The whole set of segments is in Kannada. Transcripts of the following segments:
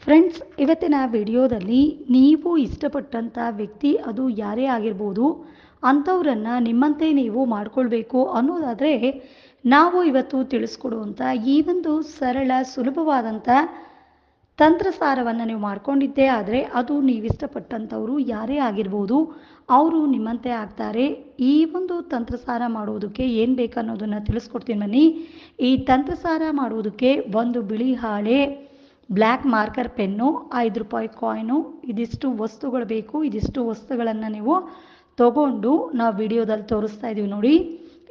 ಫ್ರೆಂಡ್ಸ್, ಇವತ್ತಿನ ವಿಡಿಯೋದಲ್ಲಿ ನೀವು ಇಷ್ಟಪಟ್ಟಂಥ ವ್ಯಕ್ತಿ ಅದು ಯಾರೇ ಆಗಿರ್ಬೋದು, ಅಂಥವರನ್ನು ನಿಮ್ಮಂತೆ ನೀವು ಮಾಡ್ಕೊಳ್ಬೇಕು ಅನ್ನೋದಾದರೆ ನಾವು ಇವತ್ತು ತಿಳಿಸ್ಕೊಡುವಂಥ ಈ ಒಂದು ಸರಳ ಸುಲಭವಾದಂಥ ತಂತ್ರಸಾರವನ್ನು ನೀವು ಮಾಡ್ಕೊಂಡಿದ್ದೇ ಆದರೆ ಅದು ನೀವಿಷ್ಟಪಟ್ಟಂಥವರು ಯಾರೇ ಆಗಿರ್ಬೋದು, ಅವರು ನಿಮ್ಮಂತೆ ಆಗ್ತಾರೆ. ಈ ಒಂದು ತಂತ್ರಸಾರ ಮಾಡುವುದಕ್ಕೆ ಏನು ಬೇಕನ್ನೋದನ್ನು ತಿಳಿಸ್ಕೊಡ್ತೀನಿ ಬನ್ನಿ. ಈ ತಂತ್ರಸಾರ ಮಾಡುವುದಕ್ಕೆ ಒಂದು ಬಿಳಿ ಹಾಳೆ, ಬ್ಲ್ಯಾಕ್ ಮಾರ್ಕರ್ ಪೆನ್ನು, 5 ರೂಪಾಯಿ ಕಾಯಿನು, ಇದಿಷ್ಟು ವಸ್ತುಗಳು ಬೇಕು. ಇದಿಷ್ಟು ವಸ್ತುಗಳನ್ನು ನೀವು ತಗೊಂಡು ನಾವು ವಿಡಿಯೋದಲ್ಲಿ ತೋರಿಸ್ತಾ ಇದ್ದೀವಿ ನೋಡಿ.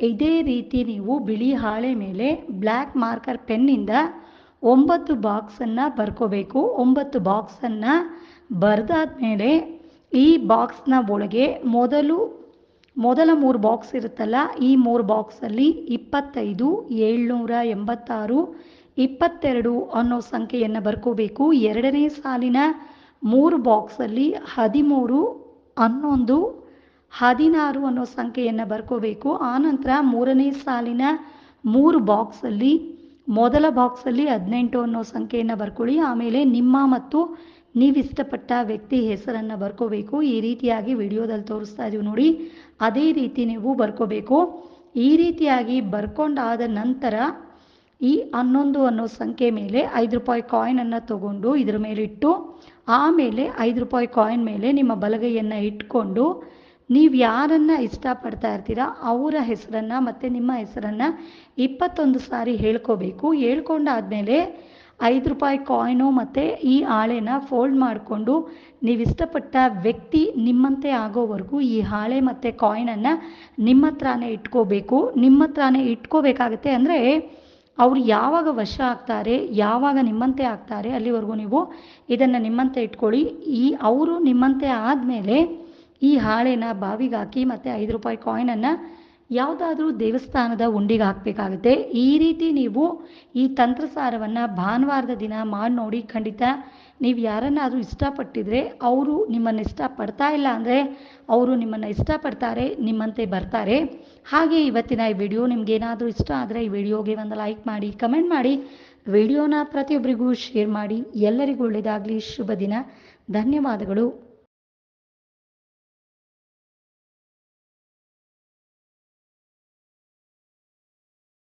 ಇದೇ ರೀತಿ ನೀವು ಬಿಳಿ ಹಾಳೆ ಮೇಲೆ ಬ್ಲ್ಯಾಕ್ ಮಾರ್ಕರ್ ಪೆನ್ನಿಂದ 9 ಬಾಕ್ಸನ್ನು ಬರ್ಕೋಬೇಕು. 9 ಬಾಕ್ಸನ್ನು ಬರೆದಾದ ಮೇಲೆ ಈ ಬಾಕ್ಸ್ನ ಒಳಗೆ ಮೊದಲ 3 ಬಾಕ್ಸ್ ಇರುತ್ತಲ್ಲ, ಈ 3 ಬಾಕ್ಸಲ್ಲಿ 25, 786, 22 ಅನ್ನೋ ಸಂಖ್ಯೆಯನ್ನು ಬರ್ಕೋಬೇಕು. ಎರಡನೇ ಸಾಲಿನ 3 ಬಾಕ್ಸಲ್ಲಿ 13, 11, 16 ಅನ್ನೋ ಸಂಖ್ಯೆಯನ್ನು ಬರ್ಕೋಬೇಕು. ಆನಂತರ ಮೂರನೇ ಸಾಲಿನ 3 ಬಾಕ್ಸಲ್ಲಿ ಮೊದಲ ಬಾಕ್ಸಲ್ಲಿ 18 ಅನ್ನೋ ಸಂಖ್ಯೆಯನ್ನು ಬರ್ಕೊಳ್ಳಿ. ಆಮೇಲೆ ನಿಮ್ಮ ಮತ್ತು ನೀವಿಷ್ಟಪಟ್ಟ ವ್ಯಕ್ತಿ ಹೆಸರನ್ನು ಬರ್ಕೋಬೇಕು. ಈ ರೀತಿಯಾಗಿ ವಿಡಿಯೋದಲ್ಲಿ ತೋರಿಸ್ತಾ ಇದ್ದೀವಿ ನೋಡಿ, ಅದೇ ರೀತಿ ನೀವು ಬರ್ಕೋಬೇಕು. ಈ ರೀತಿಯಾಗಿ ಬರ್ಕೊಂಡಾದ ನಂತರ ಈ 11 ಅನ್ನೋ ಸಂಖ್ಯೆ ಮೇಲೆ 5 ರೂಪಾಯಿ ಕಾಯಿನನ್ನು ತಗೊಂಡು ಇದರ ಮೇಲೆ ಇಟ್ಟು, ಆಮೇಲೆ 5 ರೂಪಾಯಿ ಕಾಯಿನ್ ಮೇಲೆ ನಿಮ್ಮ ಬಲಗೈಯನ್ನು ಇಟ್ಕೊಂಡು ನೀವು ಯಾರನ್ನು ಇಷ್ಟಪಡ್ತಾ ಇರ್ತೀರಾ ಅವರ ಹೆಸರನ್ನು ಮತ್ತು ನಿಮ್ಮ ಹೆಸರನ್ನು 21 ಸಾರಿ ಹೇಳ್ಕೋಬೇಕು. ಹೇಳ್ಕೊಂಡಾದಮೇಲೆ 5 ರೂಪಾಯಿ ಕಾಯಿನು ಮತ್ತು ಈ ಹಾಳೆನ ಫೋಲ್ಡ್ ಮಾಡಿಕೊಂಡು ನೀವಿಷ್ಟಪಟ್ಟ ವ್ಯಕ್ತಿ ನಿಮ್ಮಂತೆ ಆಗೋವರೆಗೂ ಈ ಹಾಳೆ ಮತ್ತು ಕಾಯಿನನ್ನು ನಿಮ್ಮ ಹತ್ರನೇ ಇಟ್ಕೋಬೇಕು. ನಿಮ್ಮ ಹತ್ರನೇ ಇಟ್ಕೋಬೇಕಾಗತ್ತೆ. ಅಂದರೆ ಅವರು ಯಾವಾಗ ವಶ ಆಗ್ತಾರೆ, ಯಾವಾಗ ನಿಮ್ಮಂತೆ ಆಗ್ತಾರೆ, ಅಲ್ಲಿವರೆಗೂ ನೀವು ಇದನ್ನು ನಿಮ್ಮಂತೆ ಇಟ್ಕೊಳ್ಳಿ. ಅವರು ನಿಮ್ಮಂತೆ ಆದಮೇಲೆ ಈ ಹಾಳೆನ ಬಾವಿಗೆ ಹಾಕಿ ಮತ್ತು 5 ರೂಪಾಯಿ ಕಾಯಿನನ್ನು ಯಾವುದಾದ್ರೂ ದೇವಸ್ಥಾನದ ಉಂಡಿಗೆ ಹಾಕಬೇಕಾಗುತ್ತೆ. ಈ ರೀತಿ ನೀವು ಈ ತಂತ್ರಸಾರವನ್ನು ಭಾನುವಾರದ ದಿನ ಮಾಡಿ ನೋಡಿ. ಖಂಡಿತ ನೀವು ಯಾರನ್ನಾದರೂ ಇಷ್ಟಪಟ್ಟಿದ್ರೆ ಅವರು ನಿಮ್ಮನ್ನು ಇಷ್ಟಪಡ್ತಾ ಇಲ್ಲ ಅಂದರೆ ಅವರು ನಿಮ್ಮನ್ನು ಇಷ್ಟಪಡ್ತಾರೆ, ನಿಮ್ಮಂತೆ ಬರ್ತಾರೆ. ಹಾಗೆ ಇವತ್ತಿನ ಈ ವಿಡಿಯೋ ನಿಮಗೇನಾದರೂ ಇಷ್ಟ ಆದರೆ ಈ ವಿಡಿಯೋಗೆ ಒಂದು ಲೈಕ್ ಮಾಡಿ, ಕಮೆಂಟ್ ಮಾಡಿ, ವಿಡಿಯೋನ ಪ್ರತಿಯೊಬ್ಬರಿಗೂ ಶೇರ್ ಮಾಡಿ. ಎಲ್ಲರಿಗೂ ಒಳ್ಳೆಯದಾಗಲಿ. ಶುಭ ದಿನ. ಧನ್ಯವಾದಗಳು.